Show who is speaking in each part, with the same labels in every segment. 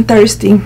Speaker 1: thirsty.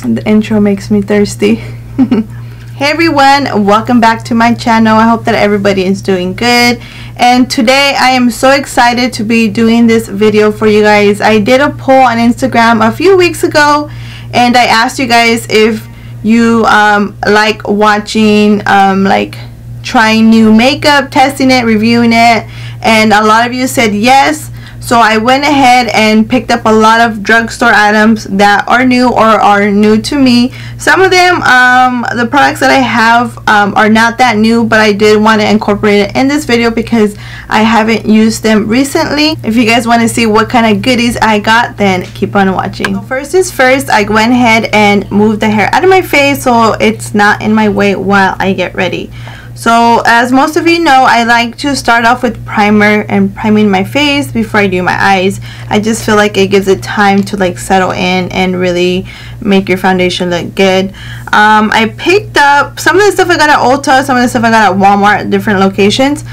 Speaker 1: The intro makes me thirsty. Hey everyone, welcome back to my channel. I hope that everybody is doing good, and today I am so excited to be doing this video for you guys. I did a poll on Instagram a few weeks ago and I asked you guys if you like watching like trying new makeup, testing it, reviewing it, and a lot of you said yes. So I went ahead and picked up a lot of drugstore items that are new or are new to me. Some of them, the products that I have are not that new, but I did want to incorporate it in this video because I haven't used them recently. If you guys want to see what kind of goodies I got, then keep on watching. So first is first, I went ahead and moved the hair out of my face so it's not in my way while I get ready. So as most of you know, I like to start off with primer and priming my face before I do my eyes. I just feel like it gives it time to like settle in and really make your foundation look good. I picked up some of the stuff I got at Ulta, some of the stuff I got at Walmart at different locations.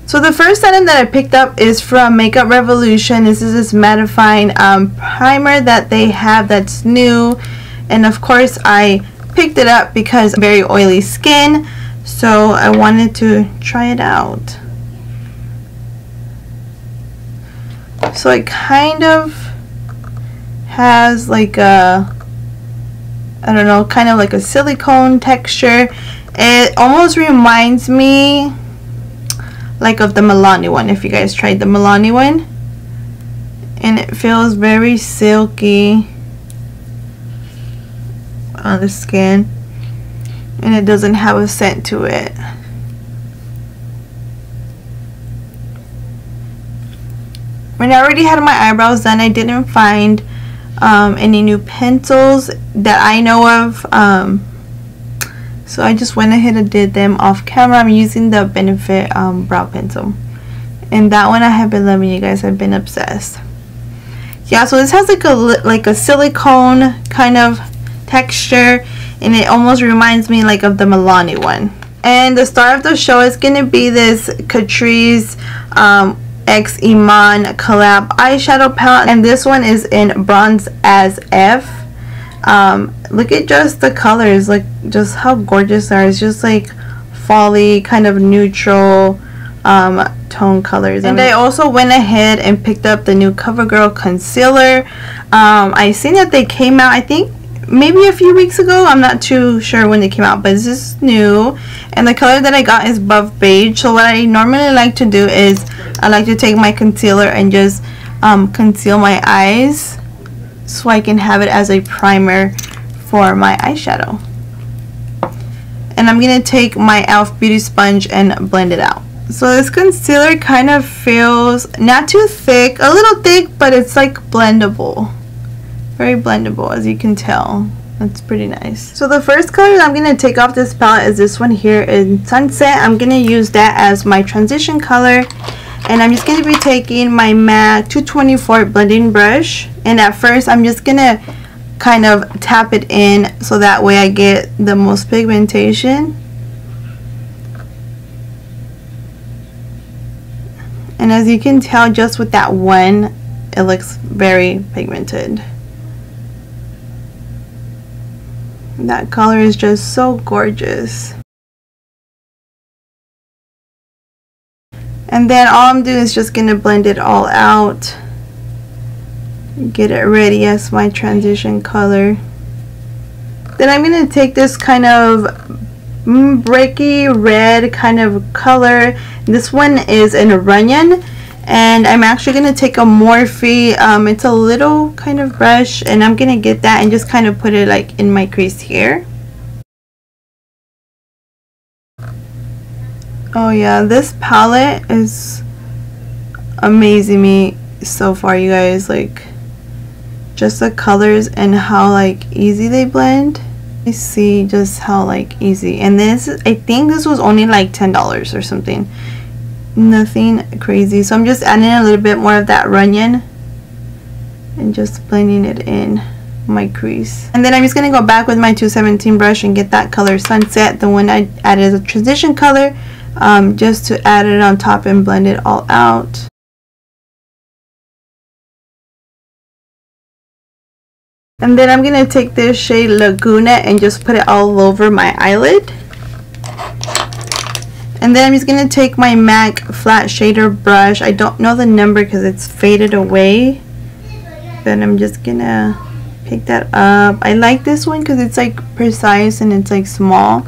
Speaker 1: So the first item that I picked up is from Makeup Revolution. This is this mattifying primer that they have that's new, and of course I picked it up because very oily skin. So I wanted to try it out. So it kind of has like a, I don't know, kind of like a silicone texture. It almost reminds me like of the Milani one, if you guys tried the Milani one. And it feels very silky on the skin. And it doesn't have a scent to it. When I already had my eyebrows done, I didn't find any new pencils that I know of. So I just went ahead and did them off camera. I'm using the Benefit brow pencil. And that one I have been loving, you guys. I've been obsessed. Yeah, so this has like a silicone kind of texture, and it almost reminds me like of the Milani one. And the star of the show is gonna be this Catrice x Eman collab eyeshadow palette, and this one is in Bronze as F. Look at just the colors, like just how gorgeous they are. It's just like fall-y, kind of neutral tone colors. And I also went ahead and picked up the new Covergirl concealer. I seen that they came out, I think maybe a few weeks ago. I'm not too sure when they came out, but this is new, and the color that I got is Beige. So what I normally like to do is I like to take my concealer and just conceal my eyes so I can have it as a primer for my eyeshadow. And I'm gonna take my e.l.f. beauty sponge and blend it out. So this concealer kind of feels not too thick, a little thick, but it's like blendable. Very blendable, as you can tell. That's pretty nice. So the first color that I'm going to take off this palette is this one here in Sunset. I'm going to use that as my transition color. And I'm just going to be taking my MAC 224 blending brush. And at first I'm just going to kind of tap it in so that way I get the most pigmentation. And as you can tell, just with that one, it looks very pigmented. That color is just so gorgeous. And then all I'm doing is just gonna blend it all out, get it ready as my transition color. Then I'm gonna take this kind of bricky red kind of color. This one is in Runyon, and I'm actually going to take a Morphe, it's a little kind of brush, and I'm going to get that and just kind of put it like in my crease here. Oh yeah, this palette is amazing me so far, you guys. Like, just the colors and how like easy they blend. You see just how like easy. And this, I think this was only like $10 or something. Nothing crazy. So I'm just adding a little bit more of that Runyon and just blending it in my crease. And then I'm just going to go back with my 217 brush and get that color Sunset, the one I added as a transition color, just to add it on top and blend it all out. And then I'm going to take this shade Laguna and just put it all over my eyelid. And then I'm just going to take my MAC flat shader brush. I don't know the number because it's faded away. But I'm just going to pick that up. I like this one because it's like precise and it's like small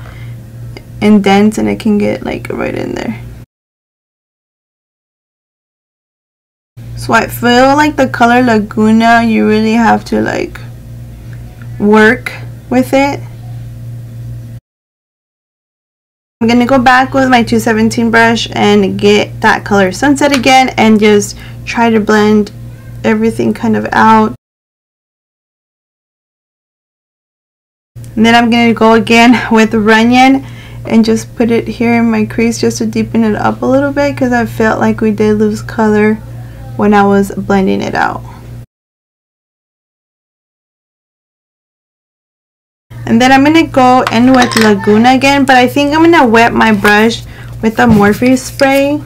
Speaker 1: and dense, and it can get like right in there. So I feel like the color Laguna, you really have to like work with it. I'm gonna go back with my 217 brush and get that color Sunset again and just try to blend everything kind of out. And then I'm gonna go again with Runyon and just put it here in my crease just to deepen it up a little bit, because I felt like we did lose color when I was blending it out. And then I'm gonna go in with Laguna again, but I think I'm gonna wet my brush with the Morphe spray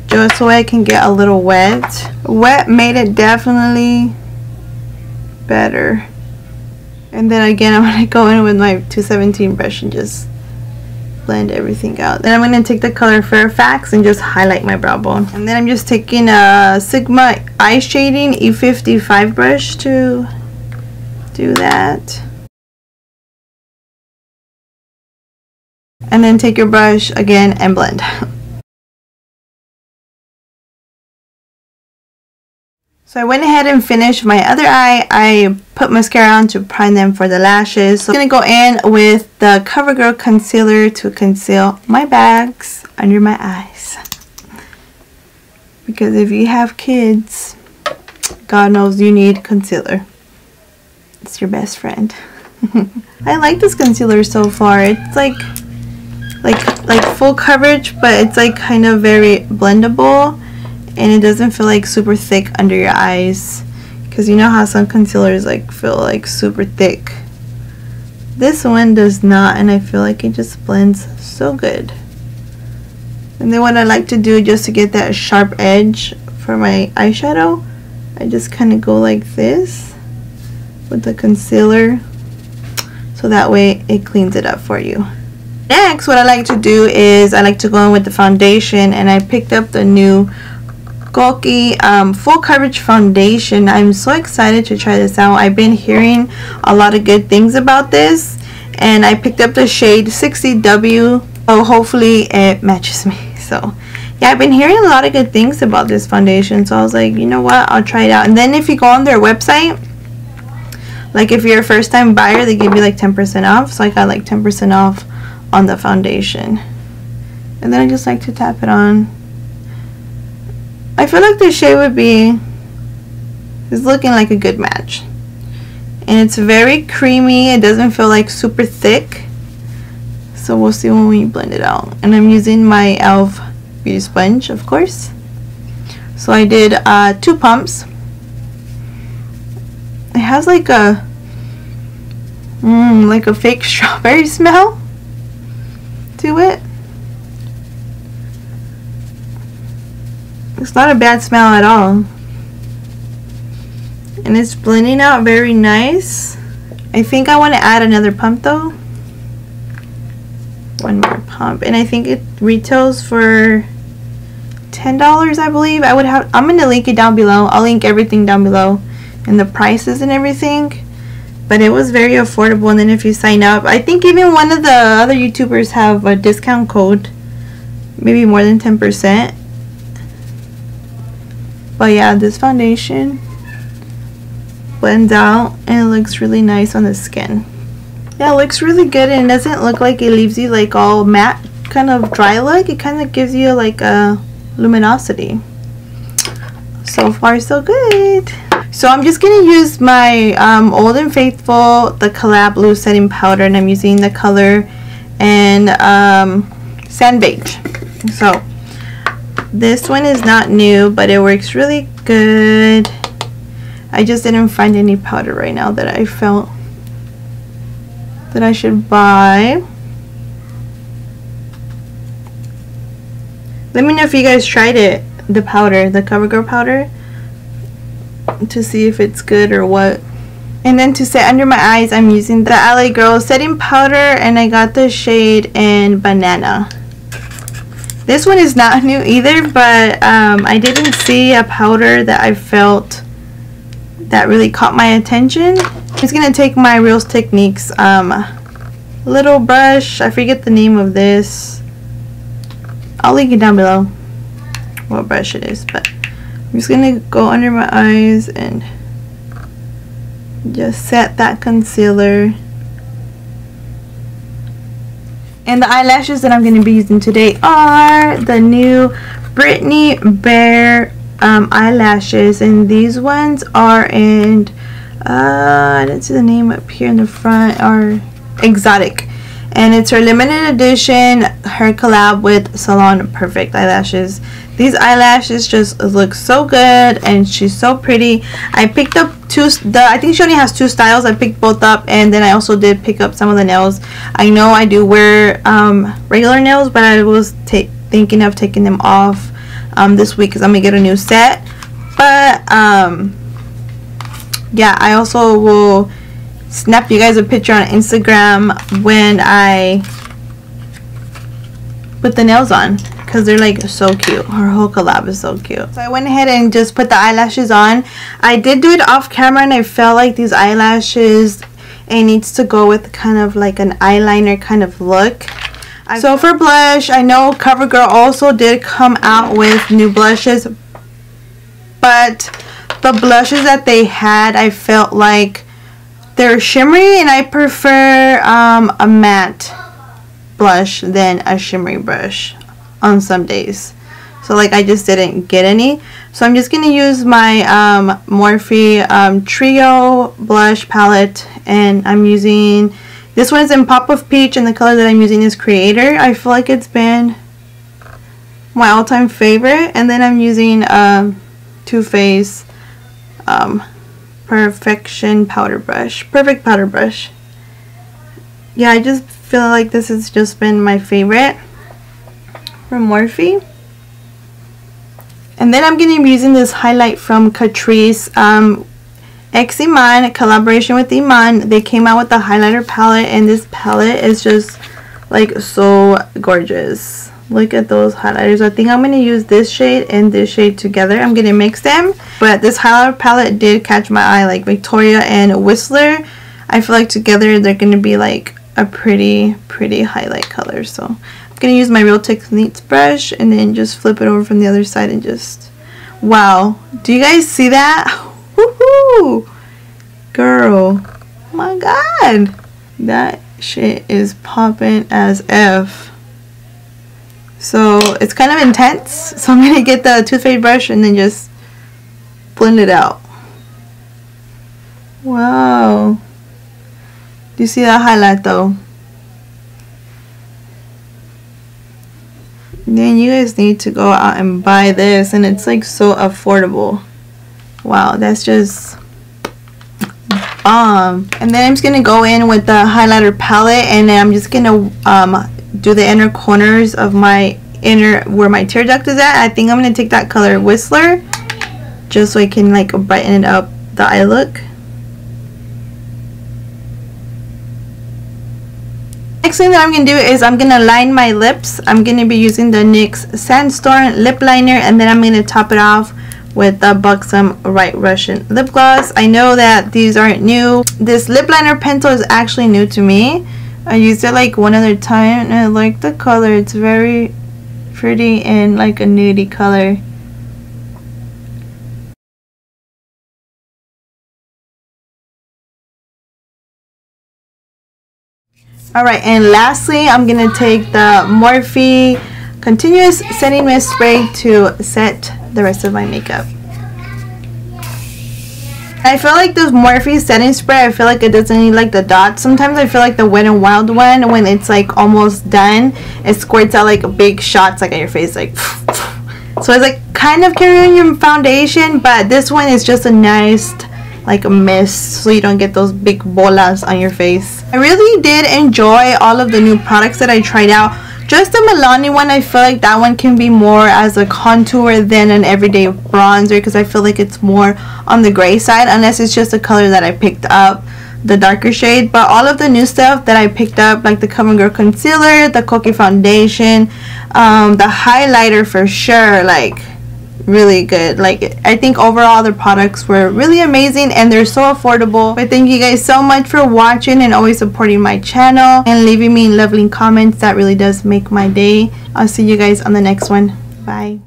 Speaker 1: just so I can get a little wet. Wet made it definitely better. And then again, I'm going to go in with my 217 brush and just blend everything out. Then I'm going to take the color Fairfax and just highlight my brow bone. And then I'm just taking a Sigma Eye Shading E55 brush to do that. And then take your brush again and blend. So I went ahead and finished my other eye. I put mascara on to prime them for the lashes. So I'm going to go in with the CoverGirl concealer to conceal my bags under my eyes. Because if you have kids, God knows you need concealer. It's your best friend. I like this concealer so far. It's like full coverage, but it's like kind of very blendable. And it doesn't feel like super thick under your eyes, because you know how some concealers like feel like super thick. This one does not, and I feel like it just blends so good. And then what I like to do just to get that sharp edge for my eyeshadow, I just kind of go like this with the concealer, so that way it cleans it up for you. Next, what I like to do is I like to go in with the foundation, and I picked up the new Kokie full coverage foundation. I'm so excited to try this out. I've been hearing a lot of good things about this, and I picked up the shade 60W, so hopefully it matches me. So yeah, I've been hearing a lot of good things about this foundation, so I was like, you know what, I'll try it out. And then if you go on their website, like if you're a first time buyer, they give you like 10% off, so I got like 10% off on the foundation. And then I just like to tap it on. I feel like the shade is looking like a good match. And it's very creamy. It doesn't feel like super thick. So we'll see when we blend it out. And I'm using my e.l.f. beauty sponge, of course. So I did 2 pumps. It has like a fake strawberry smell to it. It's not a bad smell at all. And it's blending out very nice. I think I want to add another pump though. One more pump. And I think it retails for $10, I believe. I'm going to link it down below. I'll link everything down below and the prices and everything. But it was very affordable. And then if you sign up, I think even one of the other YouTubers have a discount code. Maybe more than 10%. But yeah, this foundation blends out and it looks really nice on the skin. Yeah, it looks really good, and it doesn't look like it leaves you like all matte kind of dry look. It kind of gives you like a luminosity. So far so good. So I'm just going to use my Old and Faithful, the Collab Blue Setting Powder, and I'm using the color and Sand Beige. So this one is not new, but it works really good. I just didn't find any powder right now that I felt that I should buy. Let me know if you guys tried it, the powder, the CoverGirl powder. out to see if it's good or what. And then to set under my eyes, I'm using the LA Girl setting powder, and I got the shade in Banana. This one is not new either, but I didn't see a powder that I felt that really caught my attention. I'm just gonna take my Real Techniques little brush. I forget the name of this. I'll link it down below what brush it is, but I'm just gonna go under my eyes and just set that concealer. And the eyelashes that I'm going to be using today are the new Britbear eyelashes, and these ones are in I didn't see the name up here in the front, are Exotic, and it's her limited edition, her collab with Salon Perfect eyelashes. These eyelashes just look so good, and she's so pretty. I picked up I think she only has 2 styles. I picked both up, and then I also did pick up some of the nails. I know I do wear regular nails, but I was thinking of taking them off this week because I'm gonna get a new set. But yeah, I also will snap you guys a picture on Instagram when I put the nails on, because they're like so cute. Her whole collab is so cute. So I went ahead and just put the eyelashes on. I did do it off camera, and I felt like these eyelashes, it needs to go with kind of like an eyeliner kind of look. So for blush, I know Covergirl also did come out with new blushes, but the blushes that they had, I felt like they're shimmery, and I prefer a matte blush than a shimmery brush on some days. So like I just didn't get any, so I'm just gonna use my Morphe Trio blush palette, and I'm using this one is in Pop of Peach, and the color that I'm using is Creator. I feel like it's been my all-time favorite. And then I'm using Too Faced Perfect powder brush. Yeah, I just feel like this has just been my favorite from Morphe. And then I'm going to be using this highlight from Catrice, X Eman, collaboration with Eman. They came out with the highlighter palette, and this palette is just like so gorgeous. Look at those highlighters. I think I'm going to use this shade and this shade together. I'm going to mix them, but this highlighter palette did catch my eye, like Victoria and Whistler. I feel like together they're going to be like a pretty highlight color. So I'm going to use my Real Techniques brush and then just flip it over from the other side and just, wow, do you guys see that? Woohoo! Girl, oh my god, that shit is popping as F. So it's kind of intense, so I'm going to get the Too Faced brush and then just blend it out. Wow. Do you see that highlight though? Then you guys need to go out and buy this, and it's like so affordable. Wow, that's just bomb. And then I'm just going to go in with the highlighter palette, and then I'm just going to do the inner corners of my where my tear duct is at. I think I'm going to take that color Whistler just so I can like brighten it up the eye look. Next thing that I'm going to do is I'm going to line my lips. I'm going to be using the NYX Sandstorm lip liner, and then I'm going to top it off with the Buxom White Russian lip gloss. I know that these aren't new. This lip liner pencil is actually new to me. I used it like one other time, and I like the color. It's very pretty and like a nudie color. Alright, and lastly, I'm going to take the Morphe Continuous Setting Mist Spray to set the rest of my makeup. I feel like this Morphe setting spray, I feel like it doesn't need like the dots. Sometimes I feel like the Wet n Wild one, when it's like almost done, it squirts out like big shots like on your face, like so it's like kind of carrying your foundation, but this one is just a nice like a mist, so you don't get those big bolas on your face. I really did enjoy all of the new products that I tried out. Just the Milani one, I feel like that one can be more as a contour than an everyday bronzer, because I feel like it's more on the gray side, unless it's just a color that I picked up, the darker shade. But all of the new stuff that I picked up, like the Covergirl concealer, the Kokie foundation, the highlighter for sure, like really good. Like I think overall the products were really amazing and they're so affordable. But thank you guys so much for watching and always supporting my channel and leaving me lovely comments. That really does make my day. I'll see you guys on the next one. Bye.